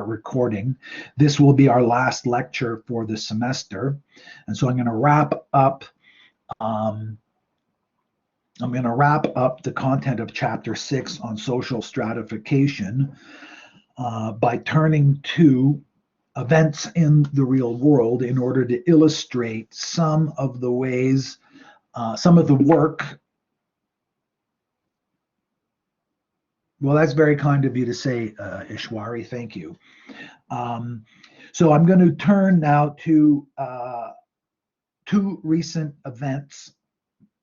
start recording. This will be our last lecture for the semester. And so I'm going to wrap up the content of Chapter 6 on social stratification by turning to events in the real world in order to illustrate some of the ways, some of the work. Well, that's very kind of you to say, Ishwari. Thank you. So I'm going to turn now to two recent events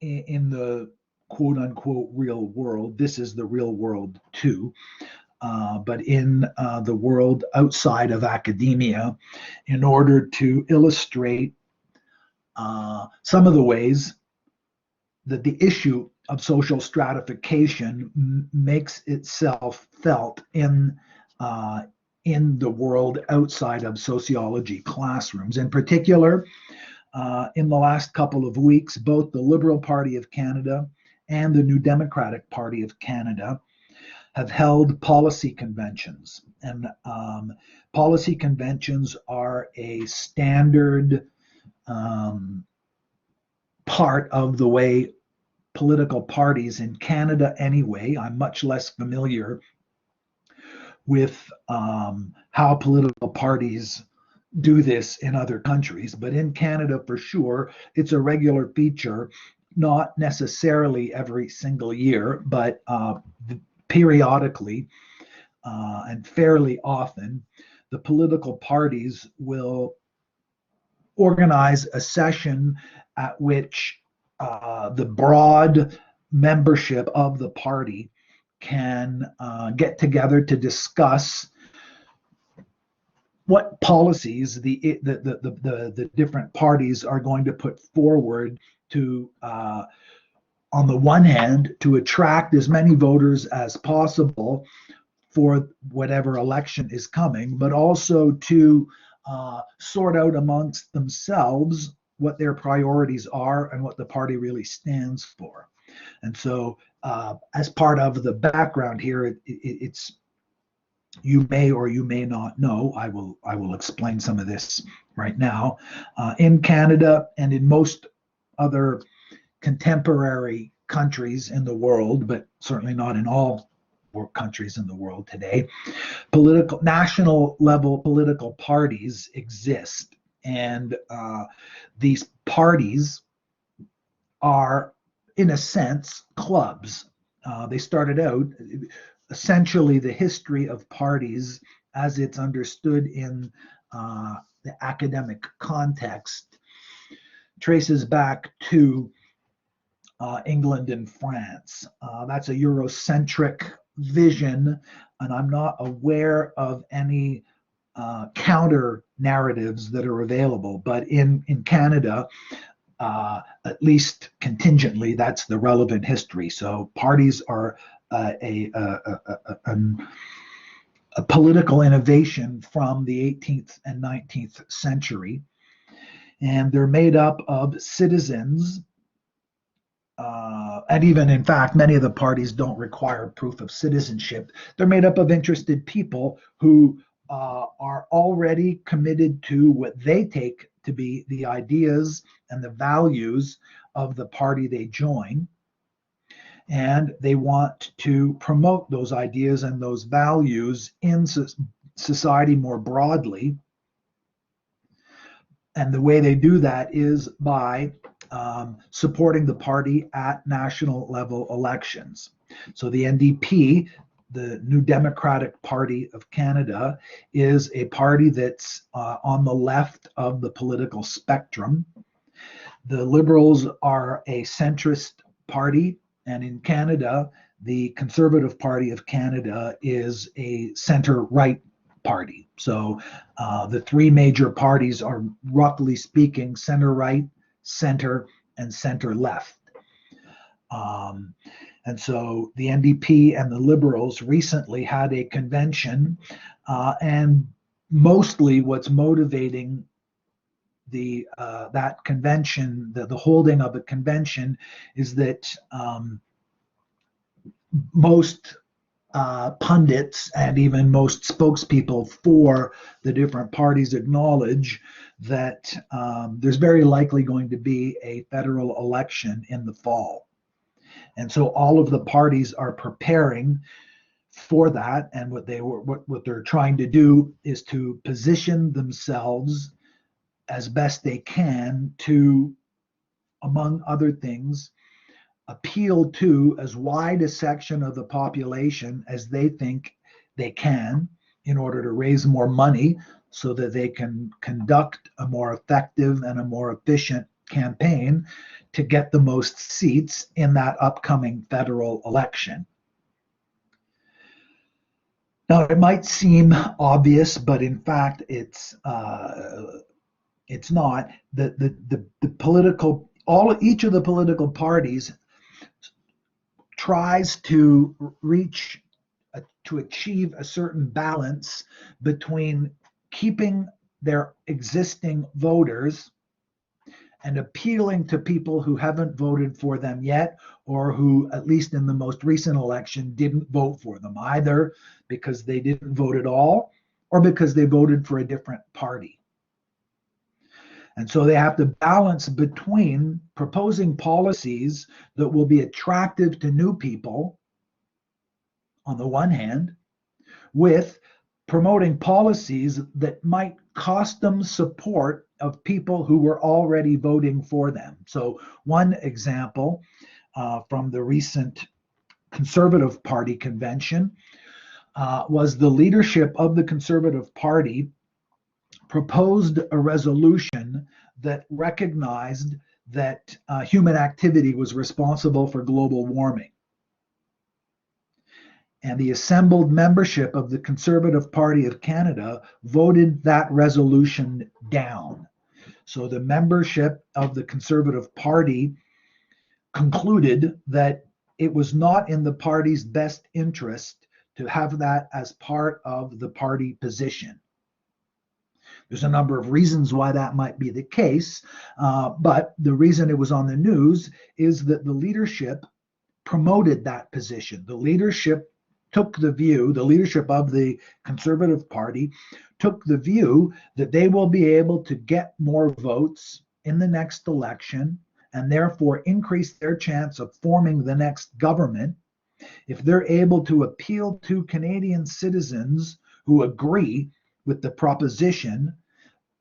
in the quote unquote real world. This is the real world too. But in the world outside of academia, in order to illustrate some of the ways that the issue of social stratification makes itself felt in the world outside of sociology classrooms. In particular, in the last couple of weeks, both the Liberal Party of Canada and the New Democratic Party of Canada have held policy conventions. And policy conventions are a standard part of the way political parties in Canada anyway. I'm much less familiar with how political parties do this in other countries, but in Canada for sure, it's a regular feature, not necessarily every single year, but periodically and fairly often, the political parties will organize a session at which the broad membership of the party can get together to discuss what policies the different parties are going to put forward to, on the one hand, to attract as many voters as possible for whatever election is coming, but also to sort out amongst themselves what their priorities are and what the party really stands for. And so as part of the background here, it's, you may or you may not know, I will explain some of this right now. In Canada and in most other contemporary countries in the world, but certainly not in all countries in the world today, national level political parties exist. And these parties are, in a sense, clubs. They started out, essentially the history of parties as it's understood in the academic context traces back to England and France. That's a Eurocentric vision, and I'm not aware of any counter narratives that are available. But in Canada, at least contingently, that's the relevant history. So parties are a political innovation from the 18th and 19th century, and they're made up of citizens. And even, in fact, many of the parties don't require proof of citizenship. They're made up of interested people who are already committed to what they take to be the ideas and the values of the party they join. And they want to promote those ideas and those values in society more broadly. And the way they do that is by supporting the party at national level elections. So the NDP, the New Democratic Party of Canada, is a party that's on the left of the political spectrum. The Liberals are a centrist party, and in Canada, the Conservative Party of Canada is a center-right party. So the three major parties are, roughly speaking, center-right, center, and center-left. And so the NDP and the Liberals recently had a convention, and mostly what's motivating that convention, the holding of a convention, is that most pundits and even most spokespeople for the different parties acknowledge that there's very likely going to be a federal election in the fall. And so all of the parties are preparing for that. And what they're trying to do is to position themselves as best they can to, among other things, appeal to as wide a section of the population as they think they can in order to raise more money so that they can conduct a more effective and a more efficient campaign to get the most seats in that upcoming federal election. Now, it might seem obvious, but in fact, it's not. The political each of the political parties tries to achieve a certain balance between keeping their existing voters and appealing to people who haven't voted for them yet, or who, at least in the most recent election, didn't vote for them, either because they didn't vote at all or because they voted for a different party. And so they have to balance between proposing policies that will be attractive to new people, on the one hand, with promoting policies that might cost them support of people who were already voting for them. So one example from the recent Conservative Party convention was the leadership of the Conservative Party proposed a resolution that recognized that human activity was responsible for global warming. And the assembled membership of the Conservative Party of Canada voted that resolution down. So the membership of the Conservative Party concluded that it was not in the party's best interest to have that as part of the party position. There's a number of reasons why that might be the case, but the reason it was on the news is that the leadership promoted that position. The leadership of the Conservative Party took the view that they will be able to get more votes in the next election and therefore increase their chance of forming the next government if they're able to appeal to Canadian citizens who agree with the proposition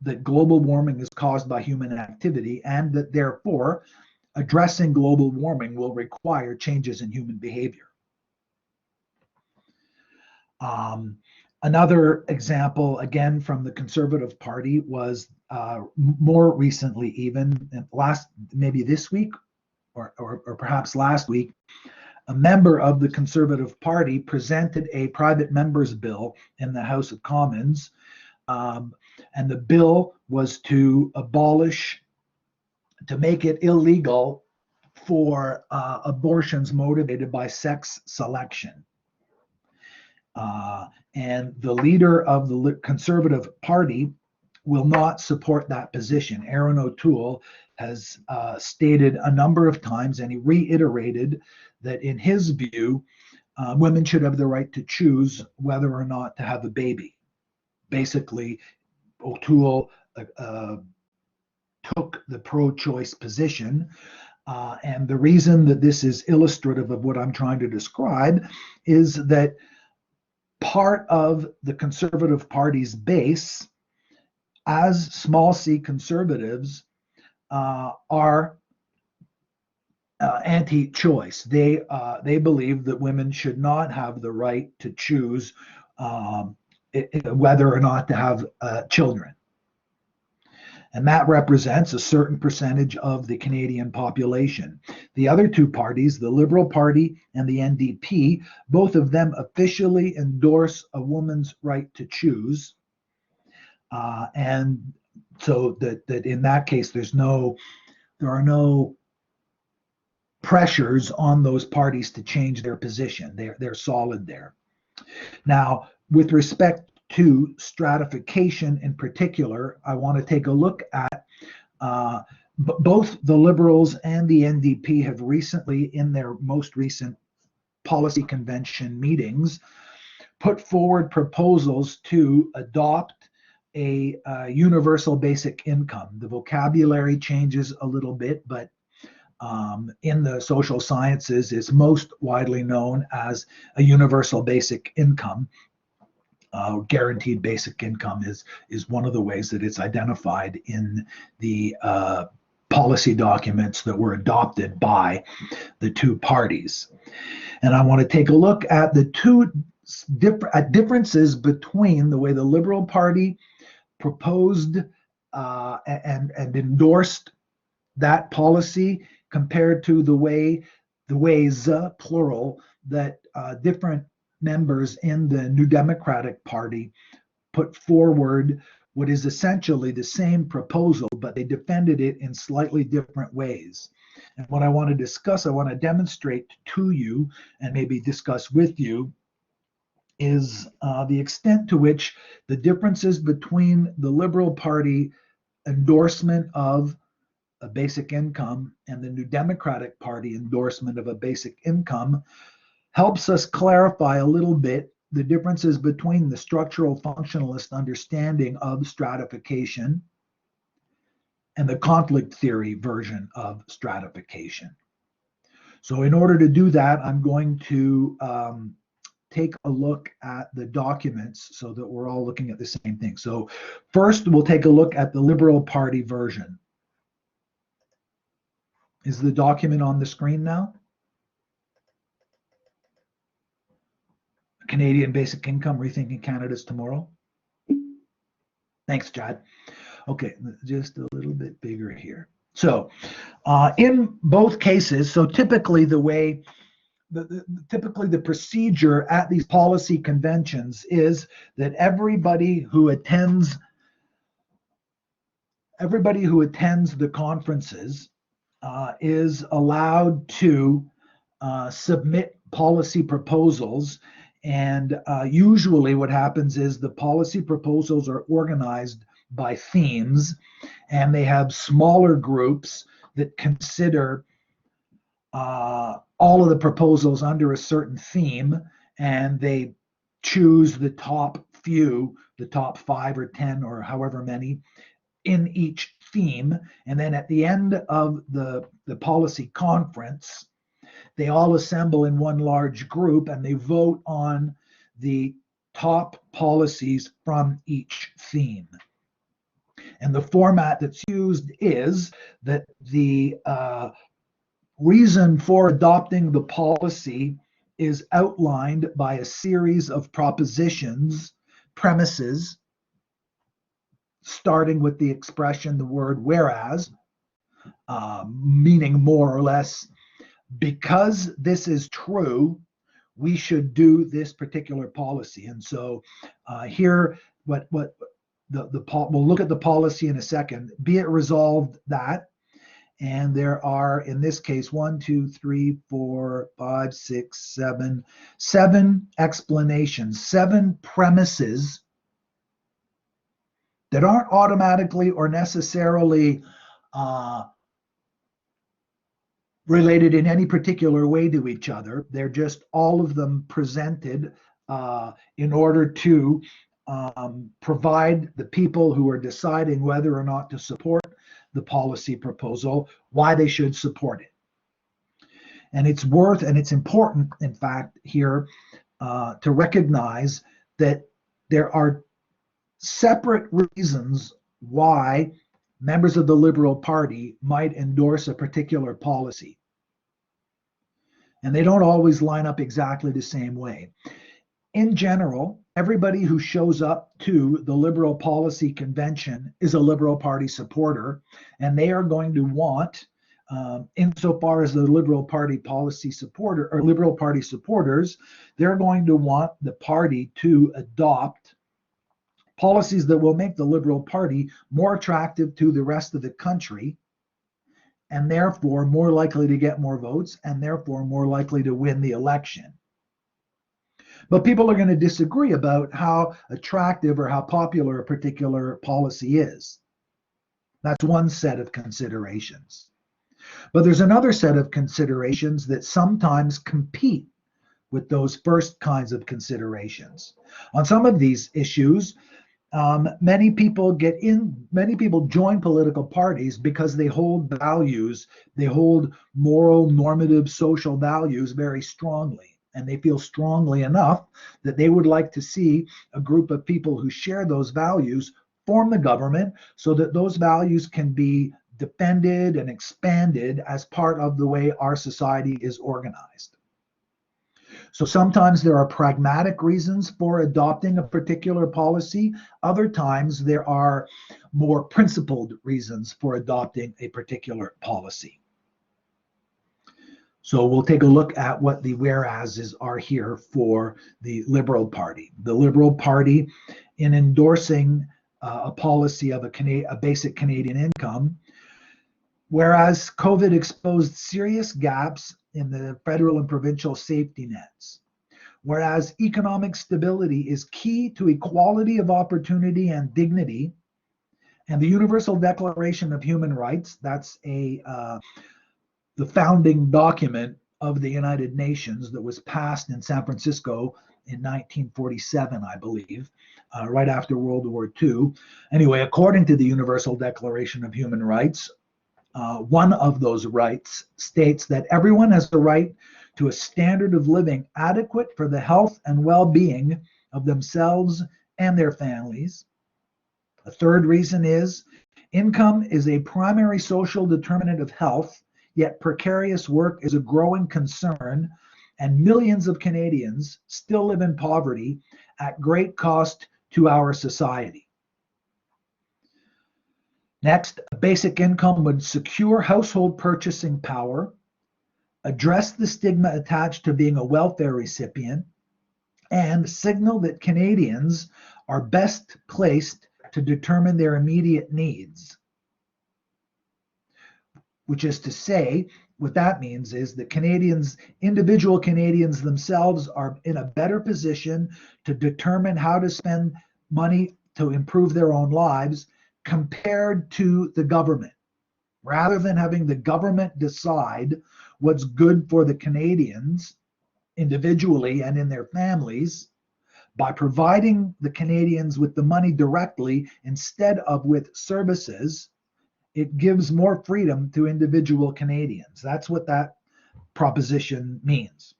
that global warming is caused by human activity, and that therefore addressing global warming will require changes in human behavior. Another example, again from the Conservative Party, was more recently, even maybe this week or perhaps last week, a member of the Conservative Party presented a private member's bill in the House of Commons, and the bill was to make it illegal for abortions motivated by sex selection. And the leader of the Conservative Party will not support that position. Aaron O'Toole has stated a number of times, and he reiterated that in his view, women should have the right to choose whether or not to have a baby. Basically, O'Toole took the pro-choice position. And the reason that this is illustrative of what I'm trying to describe is that part of the Conservative Party's base, as small c conservatives, are anti-choice. They believe that women should not have the right to choose whether or not to have children. And that represents a certain percentage of the Canadian population. The other two parties, the Liberal Party and the NDP, both of them officially endorse a woman's right to choose. And so that in that case, there are no pressures on those parties to change their position. They're solid there. Now, with respect to stratification in particular, I want to take a look at both the Liberals and the NDP have recently, in their most recent policy convention meetings, put forward proposals to adopt a universal basic income. The vocabulary changes a little bit, but in the social sciences is most widely known as a universal basic income. Guaranteed basic income is one of the ways that it's identified in the policy documents that were adopted by the two parties. And I want to take a look at the differences between the way the Liberal Party proposed and endorsed that policy compared to the ways, plural, that different members in the New Democratic Party put forward what is essentially the same proposal, but they defended it in slightly different ways. And what I want to discuss, I want to demonstrate to you and maybe discuss with you is the extent to which the differences between the Liberal Party endorsement of a basic income and the New Democratic Party endorsement of a basic income helps us clarify a little bit the differences between the structural functionalist understanding of stratification and the conflict theory version of stratification. So in order to do that, I'm going to take a look at the documents so that we're all looking at the same thing. So first, we'll take a look at the Liberal Party version. Is the document on the screen now? Canadian Basic Income, Rethinking Canada's Tomorrow. Thanks, Chad. Okay, just a little bit bigger here. So in both cases, so typically the way, typically the procedure at these policy conventions is that everybody who attends the conferences is allowed to submit policy proposals. And usually what happens is the policy proposals are organized by themes, and they have smaller groups that consider all of the proposals under a certain theme, and they choose the top few, the top 5 or 10 or however many in each theme. And then at the end of the policy conference, they all assemble in one large group and they vote on the top policies from each theme. And the format that's used is that the reason for adopting the policy is outlined by a series of propositions, premises, starting with the expression, the word whereas, meaning more or less, because this is true, we should do this particular policy. And so here, we'll look at the policy in a second. Be it resolved that, and there are, in this case, 1, 2, 3, 4, 5, 6, 7 explanations, 7 premises that aren't automatically or necessarily related in any particular way to each other. They're just all of them presented in order to provide the people who are deciding whether or not to support the policy proposal why they should support it. And it's important, in fact, here to recognize that there are separate reasons why members of the Liberal Party might endorse a particular policy. And they don't always line up exactly the same way. In general, everybody who shows up to the Liberal Policy Convention is a Liberal Party supporter, and they are going to want, insofar as the Liberal Party policy supporter or Liberal Party supporters, they're going to want the party to adopt policies that will make the Liberal Party more attractive to the rest of the country, and therefore more likely to get more votes, and therefore more likely to win the election. But people are going to disagree about how attractive or how popular a particular policy is. That's one set of considerations. But there's another set of considerations that sometimes compete with those first kinds of considerations. On some of these issues, many people join political parties because they hold values, they hold moral, normative, social values very strongly. And they feel strongly enough that they would like to see a group of people who share those values form the government so that those values can be defended and expanded as part of the way our society is organized. So sometimes there are pragmatic reasons for adopting a particular policy. Other times there are more principled reasons for adopting a particular policy. So we'll take a look at what the whereases are here for the Liberal Party. The Liberal Party, in endorsing a policy of a basic Canadian income, whereas COVID exposed serious gaps in the federal and provincial safety nets. Whereas economic stability is key to equality of opportunity and dignity, and the Universal Declaration of Human Rights, that's the founding document of the United Nations that was passed in San Francisco in 1947, I believe, right after World War II. Anyway, according to the Universal Declaration of Human Rights, one of those rights states that everyone has the right to a standard of living adequate for the health and well-being of themselves and their families. A third reason is income is a primary social determinant of health, yet precarious work is a growing concern, and millions of Canadians still live in poverty at great cost to our society. Next, a basic income would secure household purchasing power, address the stigma attached to being a welfare recipient, and signal that Canadians are best placed to determine their immediate needs. Which is to say, what that means is that individual Canadians themselves are in a better position to determine how to spend money to improve their own lives compared to the government. Rather than having the government decide what's good for the Canadians individually and in their families, by providing the Canadians with the money directly instead of with services, it gives more freedom to individual Canadians. That's what that proposition means.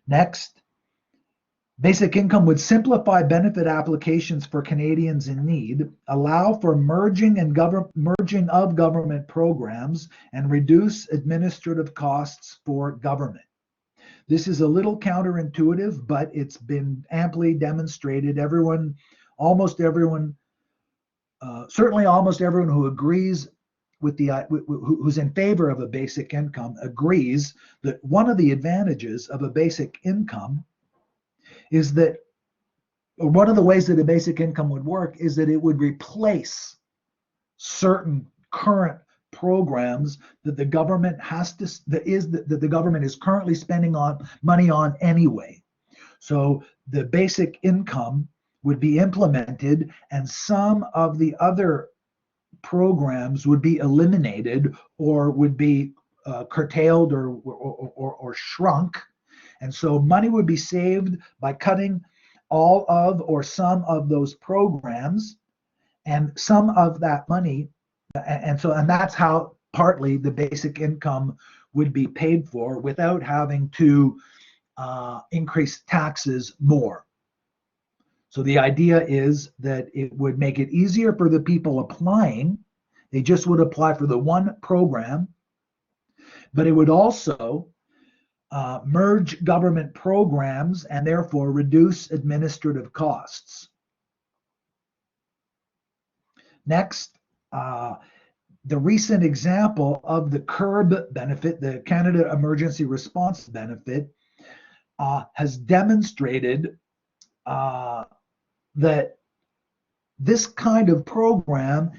Next, basic income would simplify benefit applications for Canadians in need, allow for merging of government programs, and reduce administrative costs for government. This is a little counterintuitive, but it's been amply demonstrated. Certainly almost everyone who agrees with who's in favor of a basic income agrees that one of the advantages of a basic income is that, or one of the ways that a basic income would work is that it would replace certain current programs that the government that the government is currently spending money on anyway. So the basic income would be implemented, and some of the other programs would be eliminated or would be curtailed or shrunk. And so money would be saved by cutting all of or some of those programs, and some of that money, and that's how partly the basic income would be paid for without having to increase taxes more. So the idea is that it would make it easier for the people applying. They just would apply for the one program, but it would also merge government programs and therefore reduce administrative costs. Next, the recent example of the CERB benefit, the Canada Emergency Response Benefit, has demonstrated that this kind of program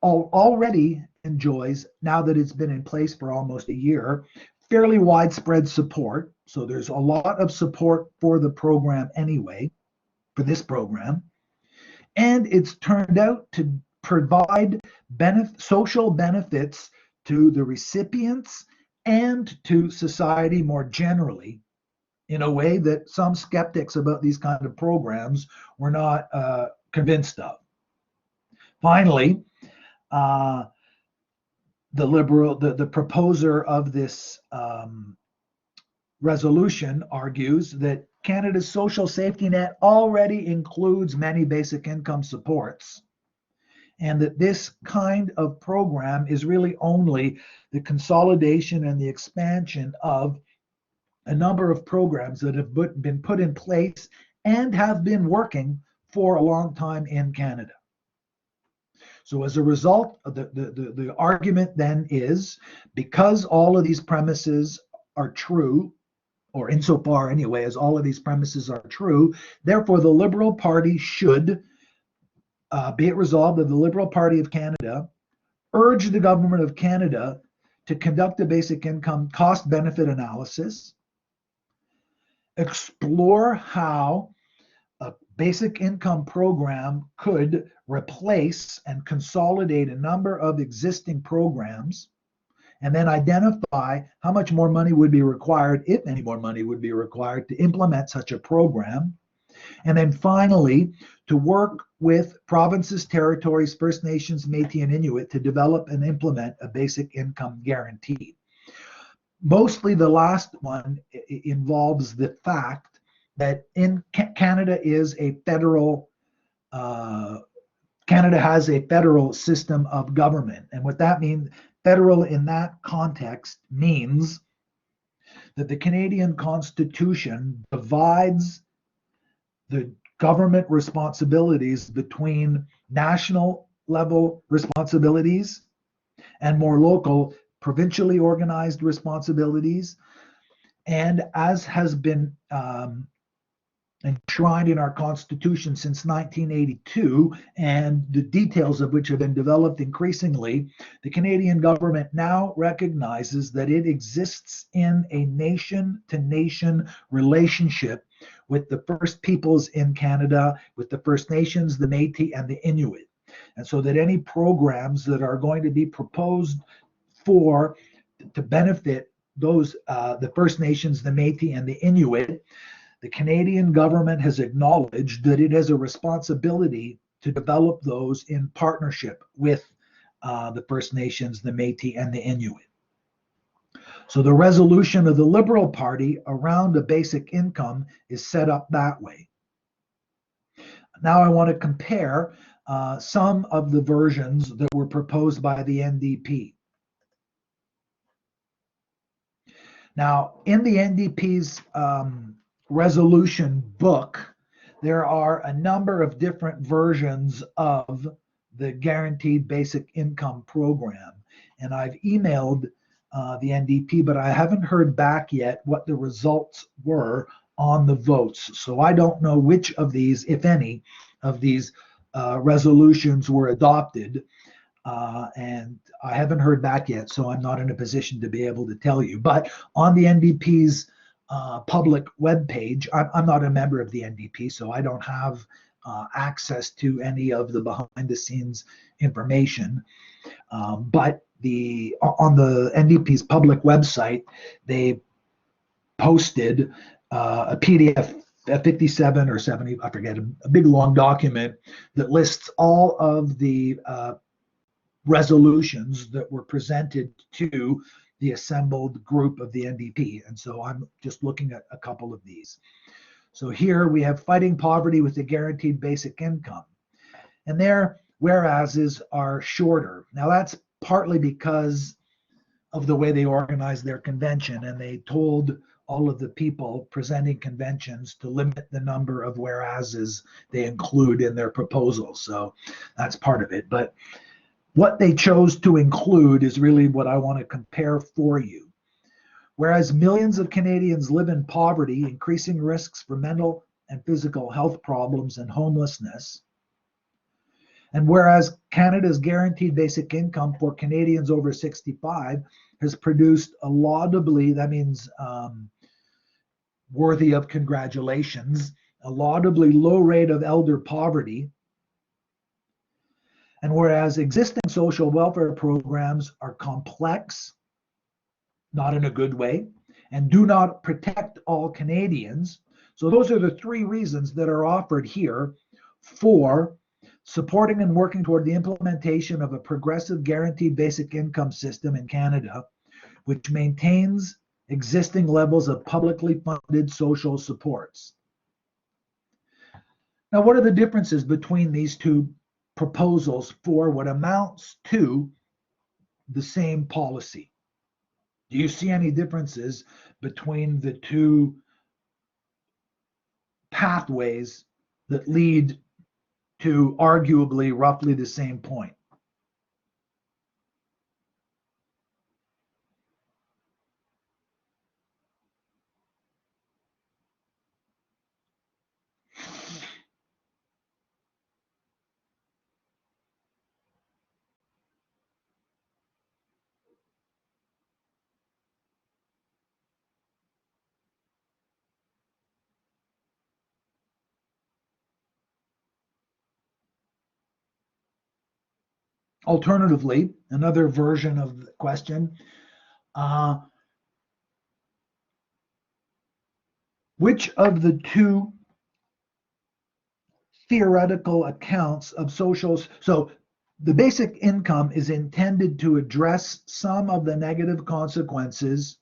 already enjoys, now that it's been in place for almost a year, fairly widespread support. So there's a lot of support for the program anyway, for this program. And it's turned out to provide social benefits to the recipients and to society more generally. in a way that some skeptics about these kind of programs were not convinced of. Finally, the proposer of this resolution argues that Canada's social safety net already includes many basic income supports, and that this kind of program is really only the consolidation and the expansion of a number of programs that have been put in place and have been working for a long time in Canada. So as a result, the argument then is, because all of these premises are true, or insofar anyway as all of these premises are true, therefore the Liberal Party should, be it resolved that the Liberal Party of Canada urge the Government of Canada to conduct a basic income cost benefit analysis, explore how a basic income program could replace and consolidate a number of existing programs, and then identify how much more money would be required, if any more money would be required, to implement such a program. And then finally, to work with provinces, territories, First Nations, Métis, and Inuit to develop and implement a basic income guarantee. Mostly the last one involves the fact that in Canada is a federal Canada has a federal system of government. And what that means, federal in that context, means that the Canadian Constitution divides the government responsibilities between national level responsibilities and more local, provincially organized responsibilities. And as has been enshrined in our Constitution since 1982, and the details of which have been developed increasingly, the Canadian government now recognizes that it exists in a nation-to-nation relationship with the First Peoples in Canada, with the First Nations, the Métis, and the Inuit. And so that any programs that are going to be proposed to benefit those, the First Nations, the Métis, and the Inuit, the Canadian government has acknowledged that it has a responsibility to develop those in partnership with the First Nations, the Métis, and the Inuit. So the resolution of the Liberal Party around a basic income is set up that way. Now I want to compare some of the versions that were proposed by the NDP. Now, in the NDP's resolution book, there are a number of different versions of the guaranteed basic income program. And I've emailed the NDP, but I haven't heard back yet what the results were on the votes. So I don't know which of these, if any, of these resolutions were adopted. And I haven't heard back yet, so I'm not in a position to be able to tell you. But on the NDP's public webpage, I'm not a member of the NDP, so I don't have access to any of the behind-the-scenes information. But on the NDP's public website, they posted a PDF, a 57 or 70, I forget, a big long document that lists all of the resolutions that were presented to the assembled group of the NDP. And so I'm just looking at a couple of these. So here we have fighting poverty with the guaranteed basic income. And their whereases are shorter. Now that's partly because of the way they organized their convention, and they told all of the people presenting conventions to limit the number of whereases they include in their proposals. So that's part of it. But what they chose to include is really what I want to compare for you. Whereas millions of Canadians live in poverty, increasing risks for mental and physical health problems and homelessness, and whereas Canada's guaranteed basic income for Canadians over 65 has produced a laudably, that means worthy of congratulations, a laudably low rate of elder poverty, and whereas existing social welfare programs are complex, not in a good way, and do not protect all Canadians. So those are the three reasons that are offered here for supporting and working toward the implementation of a progressive guaranteed basic income system in Canada, which maintains existing levels of publicly funded social supports. Now, what are the differences between these two proposals for what amounts to the same policy? Do you see any differences between the two pathways that lead to arguably roughly the same point? Alternatively, another version of the question, which of the two theoretical accounts of socials, so the basic income is intended to address some of the negative consequences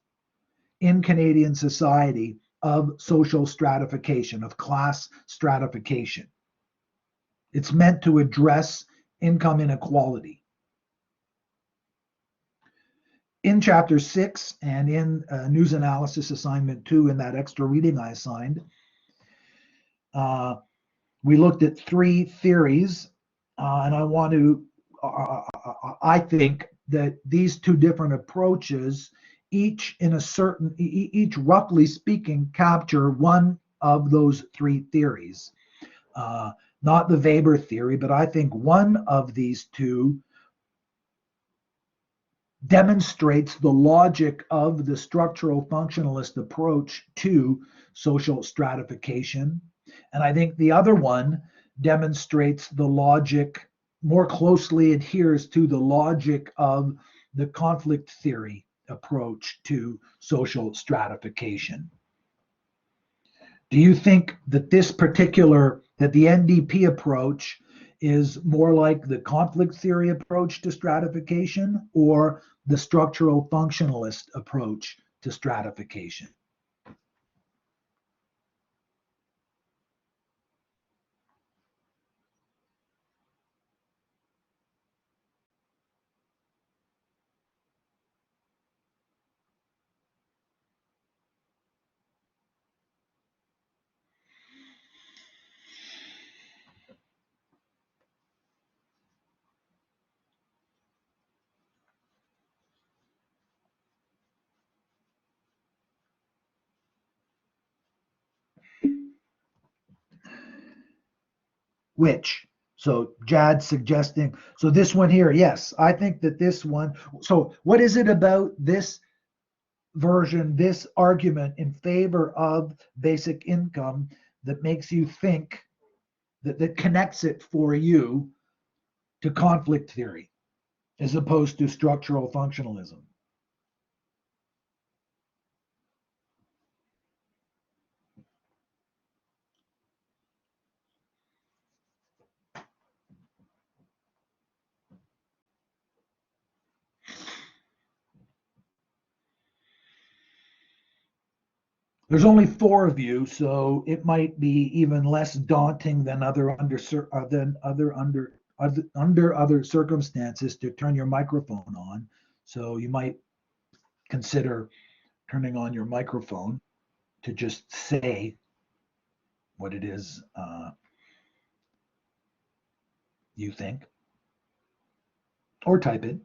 in Canadian society of social stratification, of class stratification. It's meant to address income inequality. In chapter 6 and in news analysis assignment 2, in that extra reading I assigned, we looked at three theories, and I think that these two different approaches, each roughly speaking, capture one of those three theories. Not the Weber theory, but I think one of these two demonstrates the logic of the structural functionalist approach to social stratification. And I think the other one demonstrates the logic, more closely adheres to the logic of the conflict theory approach to social stratification. Do you think that that the NDP approach is more like the conflict theory approach to stratification or the structural functionalist approach to stratification? Which? So Jad's suggesting, so this one here, yes, I think that this one, so what is it about this version, this argument in favor of basic income that makes you think that connects it for you to conflict theory as opposed to structural functionalism? There's only four of you, so it might be even less daunting than under other circumstances to turn your microphone on. So you might consider turning on your microphone to just say what it is you think, or type it.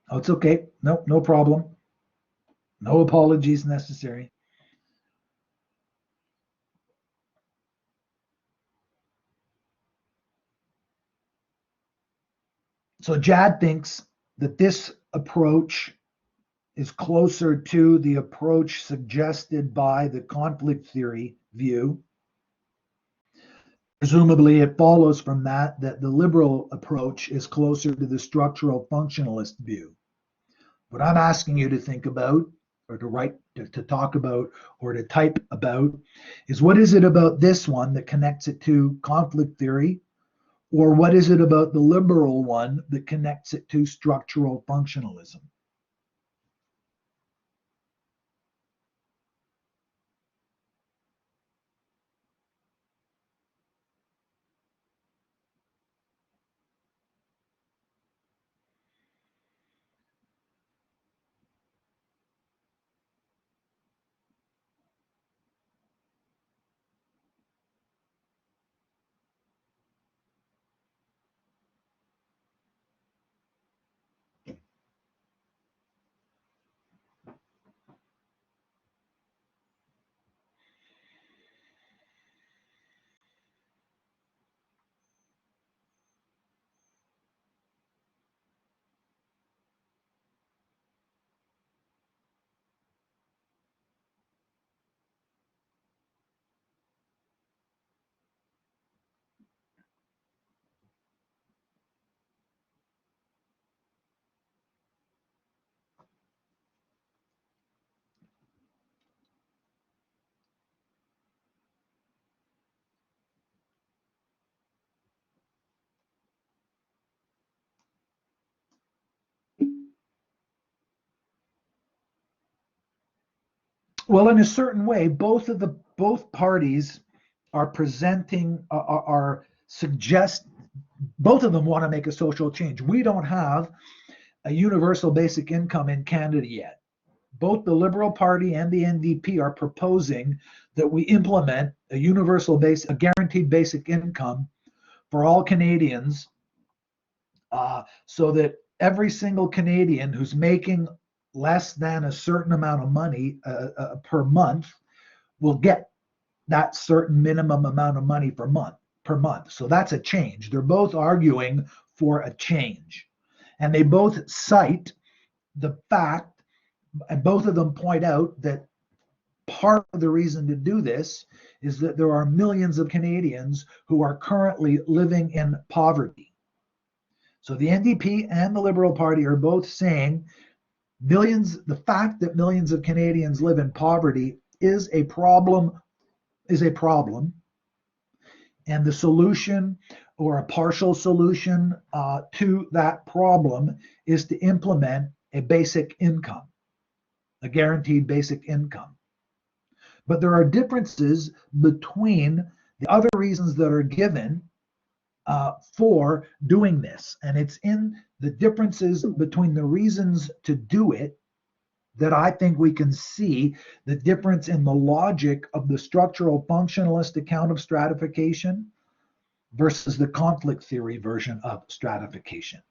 Oh, it's okay. No problem. No apologies necessary. So Jad thinks that this approach is closer to the approach suggested by the conflict theory view. Presumably, it follows from that that the liberal approach is closer to the structural functionalist view. What I'm asking you to think about, or to write, to talk about, or to type about, is what is it about this one that connects it to conflict theory, or what is it about the liberal one that connects it to structural functionalism? Well, in a certain way, both parties are presenting are suggest both of them want to make a social change. We don't have a universal basic income in Canada yet. Both the Liberal Party and the NDP are proposing that we implement a guaranteed basic income for all Canadians, so that every single Canadian who's making less than a certain amount of money per month will get that certain minimum amount of money per month. So that's a change. They're both arguing for a change. And they both cite the fact, and both of them point out that part of the reason to do this is that there are millions of Canadians who are currently living in poverty. So the NDP and the Liberal Party are both saying the fact that millions of Canadians live in poverty is a problem, and the solution, or a partial solution to that problem, is to implement a basic income, a guaranteed basic income. But there are differences between the other reasons that are given for doing this. And it's in the differences between the reasons to do it that I think we can see the difference in the logic of the structural functionalist account of stratification versus the conflict theory version of stratification.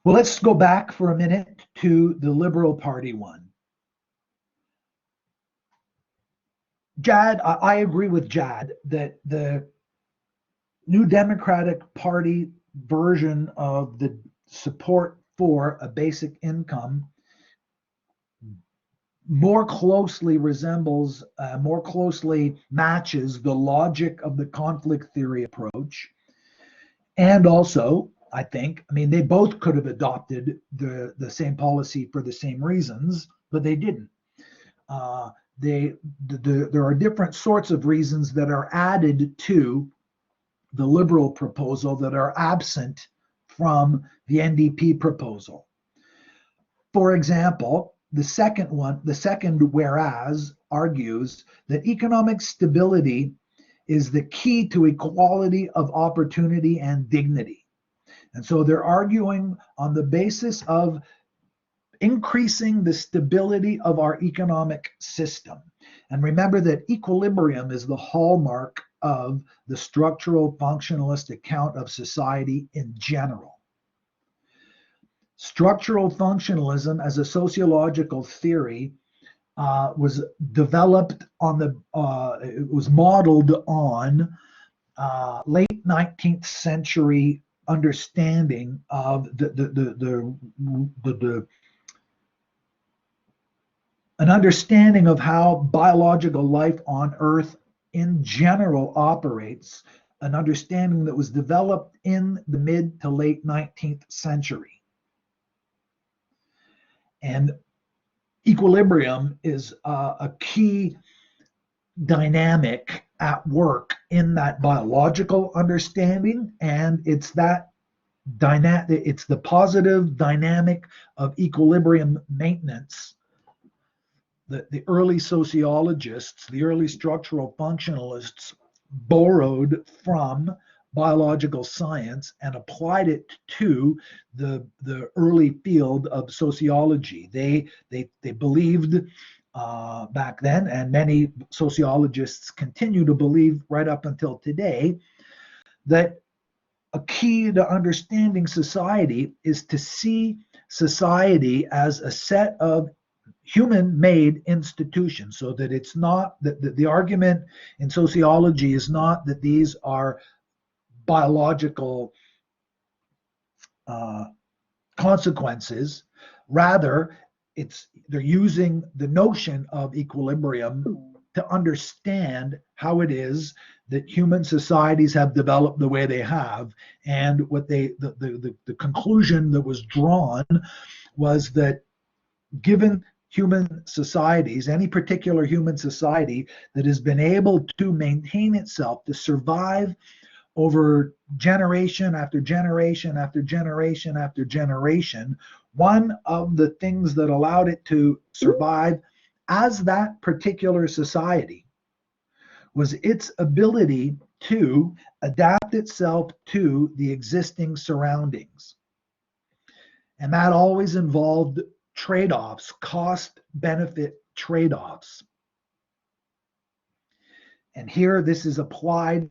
Well, let's go back for a minute to the Liberal Party one. Jad, I agree with Jad that the New Democratic Party version of the support for a basic income more closely matches the logic of the conflict theory approach. And also, I mean, they both could have adopted the same policy for the same reasons, but they didn't. There are different sorts of reasons that are added to the Liberal proposal that are absent from the NDP proposal. For example, the second whereas argues that economic stability is the key to equality of opportunity and dignity. And so they're arguing on the basis of increasing the stability of our economic system. And remember that equilibrium is the hallmark of the structural functionalist account of society in general. Structural functionalism as a sociological theory was developed it was modeled on late 19th century understanding of an understanding of how biological life on Earth in general operates, an understanding that was developed in the mid to late 19th century. And equilibrium is a key dynamic at work in that biological understanding, and it's that it's the positive dynamic of equilibrium maintenance that the early sociologists, the early structural functionalists borrowed from biological science and applied it to the early field of sociology. They believed back then, and many sociologists continue to believe right up until today, that a key to understanding society is to see society as a set of human-made institutions, so that it's not that the argument in sociology is not that these are biological consequences. Rather, they're using the notion of equilibrium to understand how it is that human societies have developed the way they have. And what the conclusion that was drawn was that given human societies, any particular human society that has been able to maintain itself, to survive over generation after generation after generation after generation, one of the things that allowed it to survive as that particular society was its ability to adapt itself to the existing surroundings. And that always involved trade-offs, cost-benefit trade-offs. And here this is applied,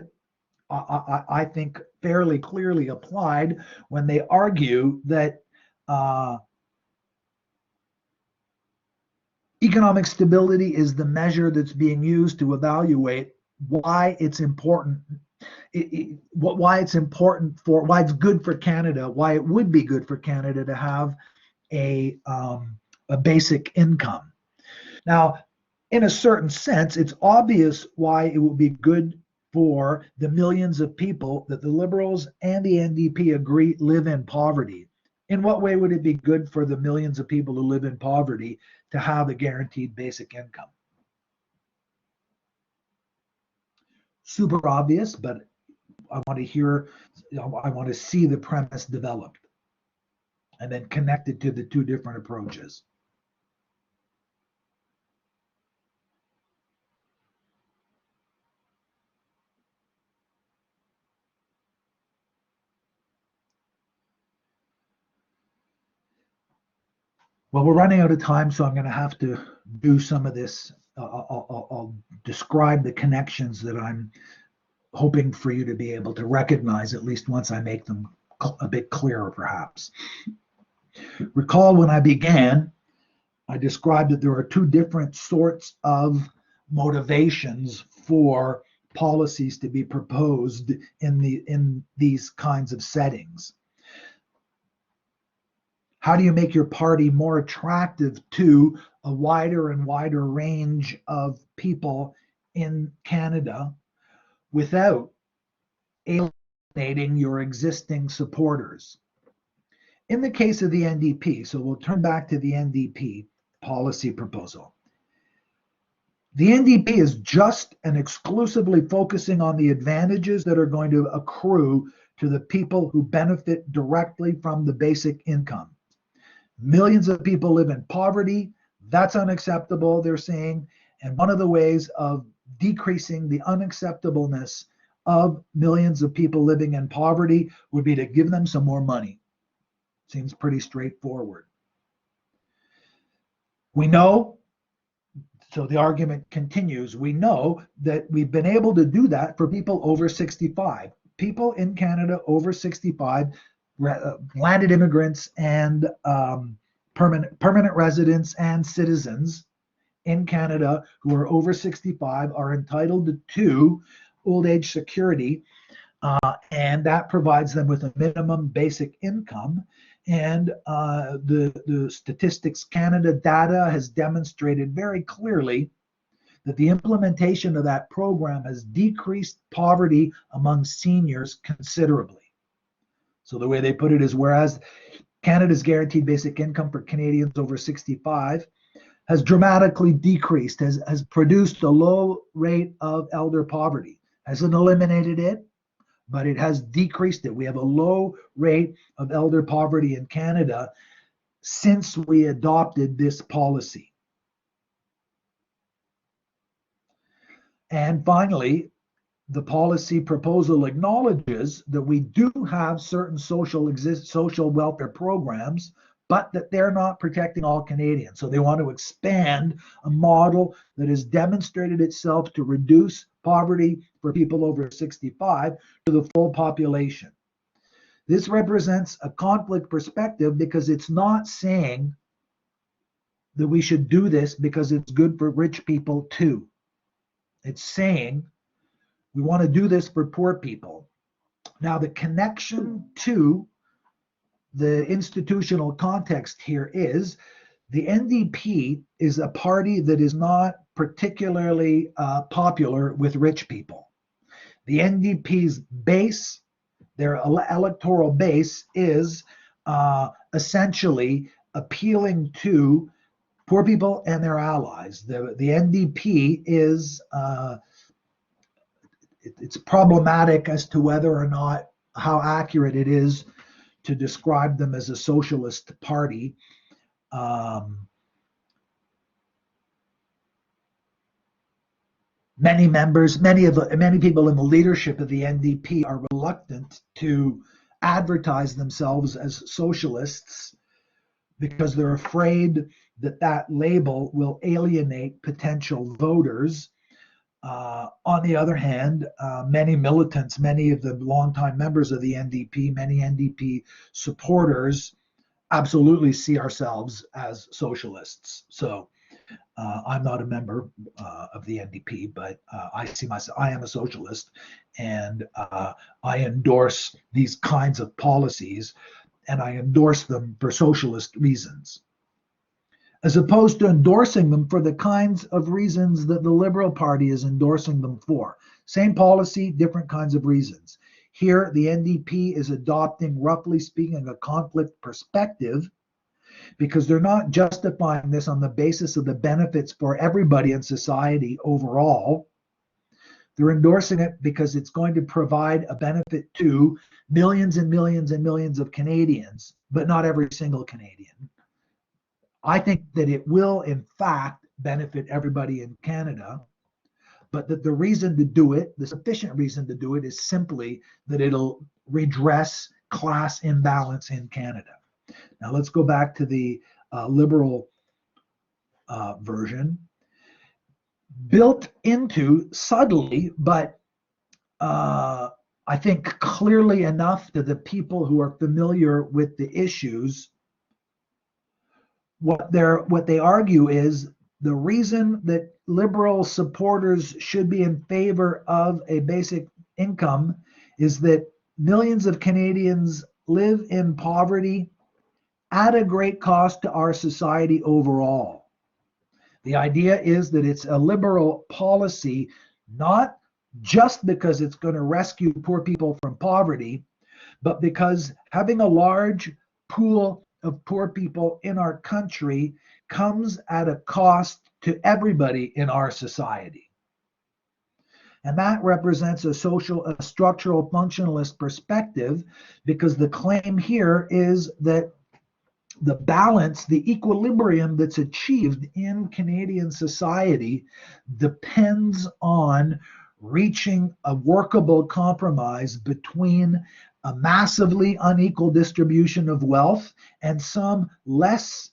I think fairly clearly applied, when they argue that economic stability is the measure that's being used to evaluate why it's important, why it's good for Canada, why it would be good for Canada to have a basic income. Now, in a certain sense, it's obvious why it would be good for the millions of people that the Liberals and the NDP agree live in poverty. In what way would it be good for the millions of people who live in poverty to have a guaranteed basic income? Super obvious, but I want to see the premise developed and then connected to the two different approaches. Well, we're running out of time, so I'm going to have to do some of this. I'll describe the connections that I'm hoping for you to be able to recognize, at least once I make them a bit clearer, perhaps. Recall when I began, I described that there are two different sorts of motivations for policies to be proposed in these kinds of settings. How do you make your party more attractive to a wider and wider range of people in Canada without alienating your existing supporters? In the case of the NDP, so we'll turn back to the NDP policy proposal. The NDP is just and exclusively focusing on the advantages that are going to accrue to the people who benefit directly from the basic income. Millions of people live in poverty. That's unacceptable, they're saying. And one of the ways of decreasing the unacceptableness of millions of people living in poverty would be to give them some more money. Seems pretty straightforward. We know, so the argument continues, we know that we've been able to do that for people over 65. People in Canada over 65, landed immigrants and permanent residents and citizens in Canada who are over 65 are entitled to old age security And that provides them with a minimum basic income. And the Statistics Canada data has demonstrated very clearly that the implementation of that program has decreased poverty among seniors considerably. So the way they put it is, whereas Canada's guaranteed basic income for Canadians over 65 has dramatically decreased, has produced a low rate of elder poverty. Hasn't eliminated it, but it has decreased it. We have a low rate of elder poverty in Canada since we adopted this policy. And finally, the policy proposal acknowledges that we do have certain social welfare programs, but that they're not protecting all Canadians. So they want to expand a model that has demonstrated itself to reduce poverty for people over 65 to the full population. This represents a conflict perspective because it's not saying that we should do this because it's good for rich people too. It's saying we want to do this for poor people. Now, the connection to the institutional context here is the NDP is a party that is not particularly popular with rich people. The NDP's base, their electoral base, is essentially appealing to poor people and their allies. The NDP is it's problematic as to whether or not how accurate it is to describe them as a socialist party. Many people in the leadership of the NDP are reluctant to advertise themselves as socialists because they're afraid that that label will alienate potential voters. On the other hand, many militants, many of the longtime members of the NDP, many NDP supporters absolutely see ourselves as socialists. So I'm not a member of the NDP, but I see myself, I am a socialist, and I endorse these kinds of policies, and I endorse them for socialist reasons, as opposed to endorsing them for the kinds of reasons that the Liberal Party is endorsing them for. Same policy, different kinds of reasons. Here, the NDP is adopting, roughly speaking, a conflict perspective because they're not justifying this on the basis of the benefits for everybody in society overall. They're endorsing it because it's going to provide a benefit to millions and millions and millions of Canadians, but not every single Canadian. I think that it will, in fact, benefit everybody in Canada, but that the reason to do it, the sufficient reason to do it, is simply that it'll redress class imbalance in Canada. Now let's go back to the Liberal version. Built into subtly, but I think clearly enough to the people who are familiar with the issues, what they argue is the reason that Liberal supporters should be in favor of a basic income is that millions of Canadians live in poverty at a great cost to our society overall. The idea is that it's a Liberal policy, not just because it's going to rescue poor people from poverty, but because having a large pool of poor people in our country comes at a cost to everybody in our society. And that represents a structural functionalist perspective, because the claim here is that the balance, the equilibrium that's achieved in Canadian society depends on reaching a workable compromise between a massively unequal distribution of wealth and some less,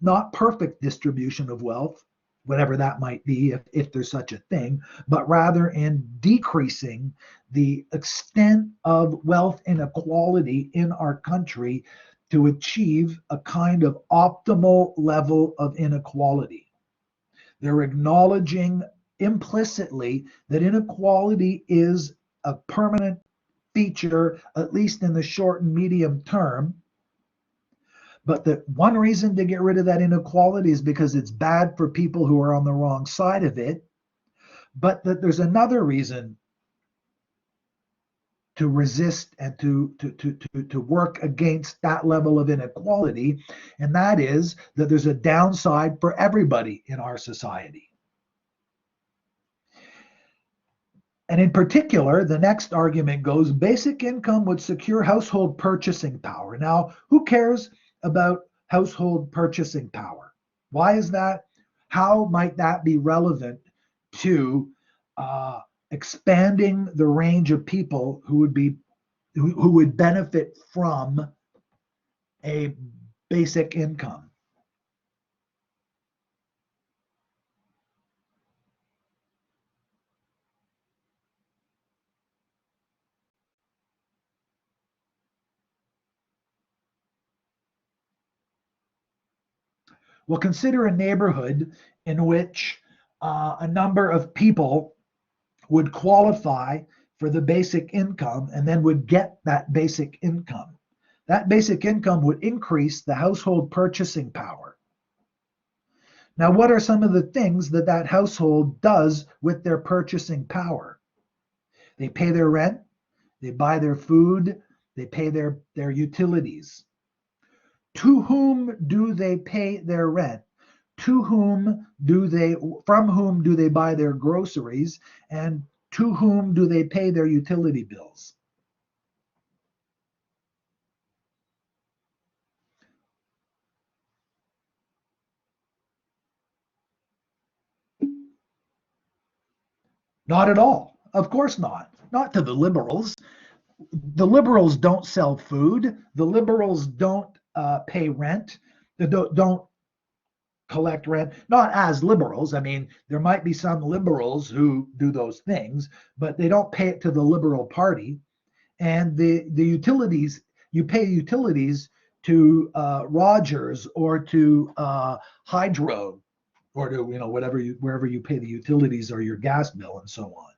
not perfect distribution of wealth, whatever that might be, if there's such a thing, but rather in decreasing the extent of wealth inequality in our country to achieve a kind of optimal level of inequality. They're acknowledging implicitly that inequality is a permanent feature, at least in the short and medium term. But the one reason to get rid of that inequality is because it's bad for people who are on the wrong side of it. But that there's another reason to resist and to work against that level of inequality, and that is that there's a downside for everybody in our society. And in particular, the next argument goes, basic income would secure household purchasing power. Now, who cares about household purchasing power? Why is that? How might that be relevant to expanding the range of people who would benefit from a basic income? Well, consider a neighborhood in which a number of people would qualify for the basic income and then would get that basic income. That basic income would increase the household purchasing power. Now, what are some of the things that that household does with their purchasing power? They pay their rent, they buy their food, they pay their utilities. To whom do they pay their rent? From whom do they buy their groceries? And to whom do they pay their utility bills? Not at all. Of course not. Not to the liberals. The liberals don't sell food. The liberals don't pay rent. They don't collect rent. Not as liberals. I mean, there might be some liberals who do those things, but they don't pay it to the Liberal Party. And the utilities, you pay utilities to Rogers or to Hydro or to wherever you pay the utilities or your gas bill and so on.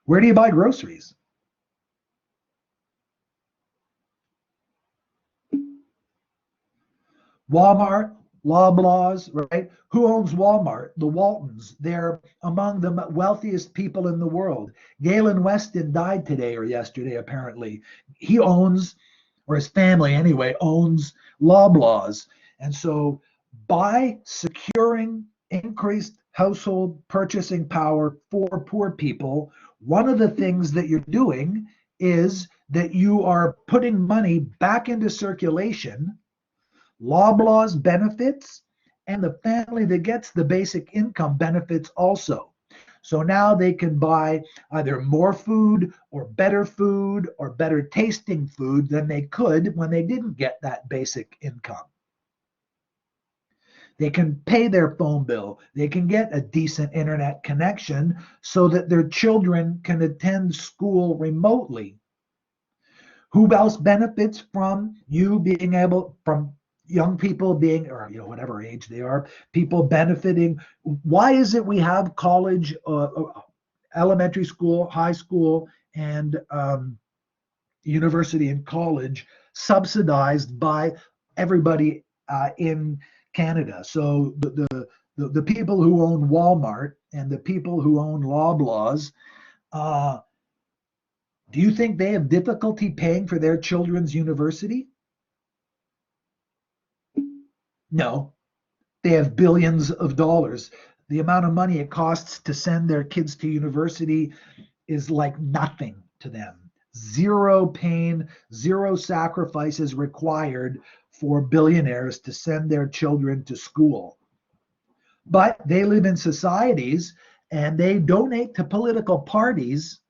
Where do you buy groceries? Walmart, Loblaws, right? Who owns Walmart? The Waltons. They're among the wealthiest people in the world. Galen Weston died today or yesterday, apparently. He owns, or his family anyway, owns Loblaws. And so by securing increased household purchasing power for poor people, one of the things that you're doing is that you are putting money back into circulation. Loblaws benefits, and the family that gets the basic income benefits also. So now they can buy either more food or better tasting food than they could when they didn't get that basic income. They can pay their phone bill. They can get a decent internet connection so that their children can attend school remotely. Who else benefits from you being able, from young people being, or whatever age they are, people benefiting? Why is it we have college, elementary school, high school, and university and college subsidized by everybody in Canada? So the people who own Walmart and the people who own Loblaws, do you think they have difficulty paying for their children's university? No, they have billions of dollars. The amount of money it costs to send their kids to university is like nothing to them. Zero pain, zero sacrifices required for billionaires to send their children to school. But they live in societies and they donate to political parties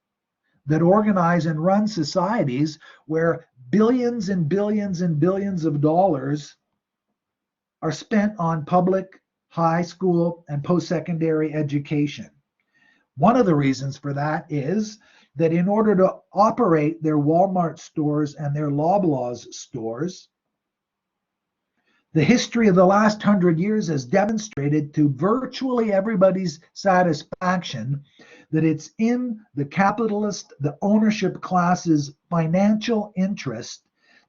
that organize and run societies where billions and billions and billions of dollars are spent on public high school and post-secondary education. One of the reasons for that is that in order to operate their Walmart stores and their Loblaws stores, The history of the last 100 years has demonstrated to virtually everybody's satisfaction that it's in the capitalist, the ownership class's financial interest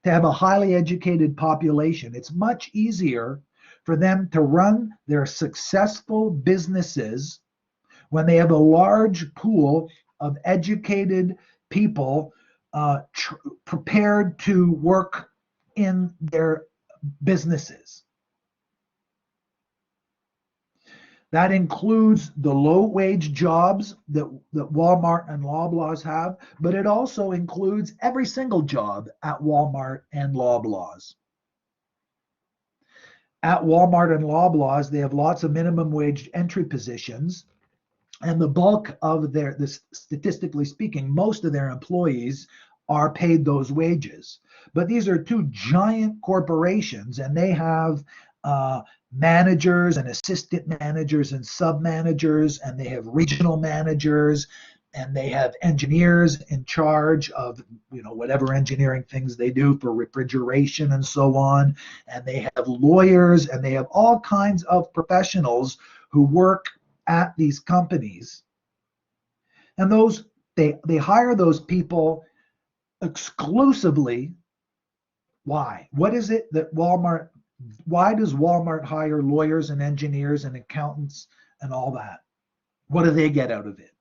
to have a highly educated population. It's much easier for them to run their successful businesses when they have a large pool of educated people prepared to work in their businesses. That includes the low-wage jobs that Walmart and Loblaws have, but it also includes every single job at Walmart and Loblaws. At Walmart and Loblaws, they have lots of minimum wage entry positions, and the bulk of statistically speaking, most of their employees are paid those wages. But these are two giant corporations, and they have managers and assistant managers and sub-managers, and they have regional managers, and they have engineers in charge of whatever engineering things they do for refrigeration and so on, and they have lawyers, and they have all kinds of professionals who work at these companies. And those they hire those people exclusively. Why? What is it that why does Walmart hire lawyers and engineers and accountants and all that? What do they get out of it?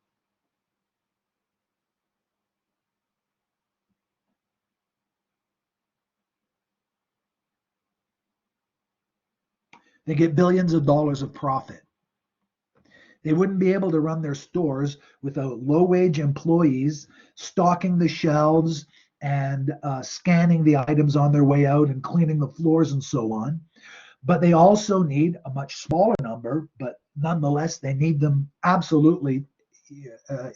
They get billions of dollars of profit. They wouldn't be able to run their stores without low-wage employees stocking the shelves and scanning the items on their way out and cleaning the floors and so on. But they also need a much smaller number, but nonetheless, they need them absolutely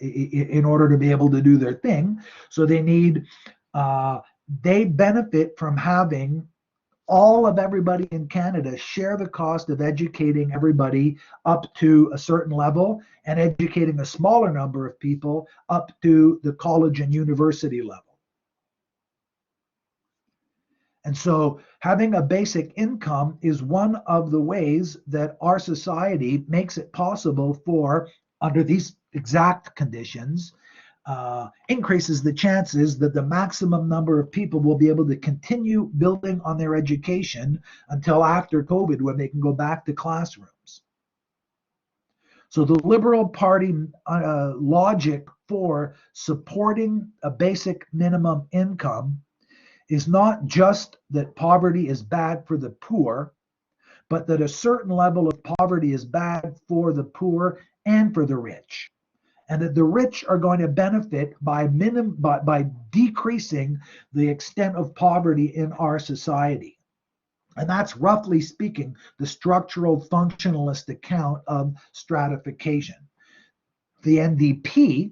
in order to be able to do their thing. So they benefit from having all of everybody in Canada share the cost of educating everybody up to a certain level and educating a smaller number of people up to the college and university level. And so having a basic income is one of the ways that our society makes it possible for, under these exact conditions, increases the chances that the maximum number of people will be able to continue building on their education until after COVID, when they can go back to classrooms. So the Liberal Party logic for supporting a basic minimum income is not just that poverty is bad for the poor, but that a certain level of poverty is bad for the poor and for the rich. And that the rich are going to benefit by decreasing the extent of poverty in our society. And that's, roughly speaking, the structural functionalist account of stratification. The NDP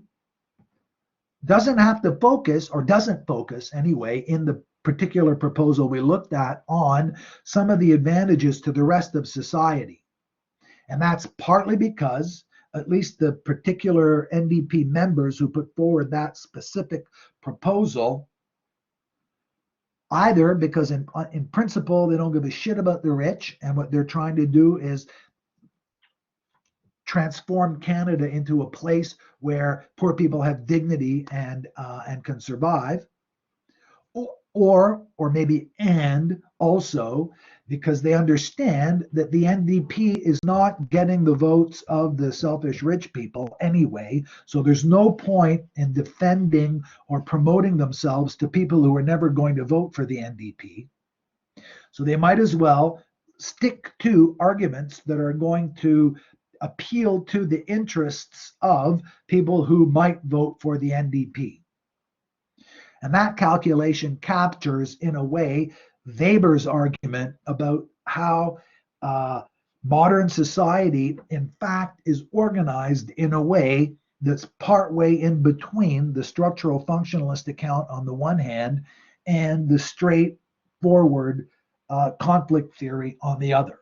doesn't have to focus, or doesn't focus anyway, in the particular proposal we looked at, on some of the advantages to the rest of society. And that's partly because at least the particular NDP members who put forward that specific proposal, either because in principle they don't give a shit about the rich, and what they're trying to do is transform Canada into a place where poor people have dignity and can survive, or maybe and also because they understand that the NDP is not getting the votes of the selfish rich people anyway. So there's no point in defending or promoting themselves to people who are never going to vote for the NDP. So they might as well stick to arguments that are going to appeal to the interests of people who might vote for the NDP. And that calculation captures, in a way, Weber's argument about how modern society, in fact, is organized in a way that's partway in between the structural functionalist account on the one hand and the straightforward conflict theory on the other.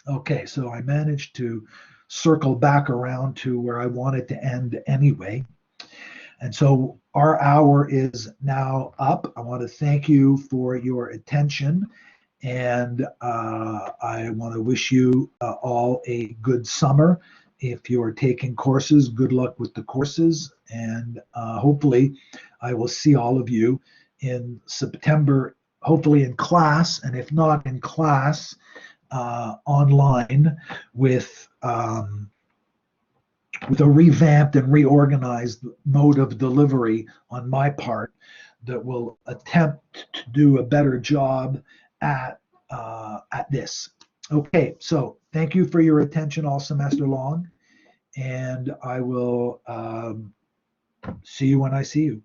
Okay, so I managed to circle back around to where I wanted to end anyway. And so our hour is now up. I want to thank you for your attention. And I want to wish you all a good summer. If you're taking courses, good luck with the courses. And hopefully, I will see all of you in September, hopefully in class. And if not in class, online with a revamped and reorganized mode of delivery on my part that will attempt to do a better job at this. Okay, so thank you for your attention all semester long, and I will see you when I see you.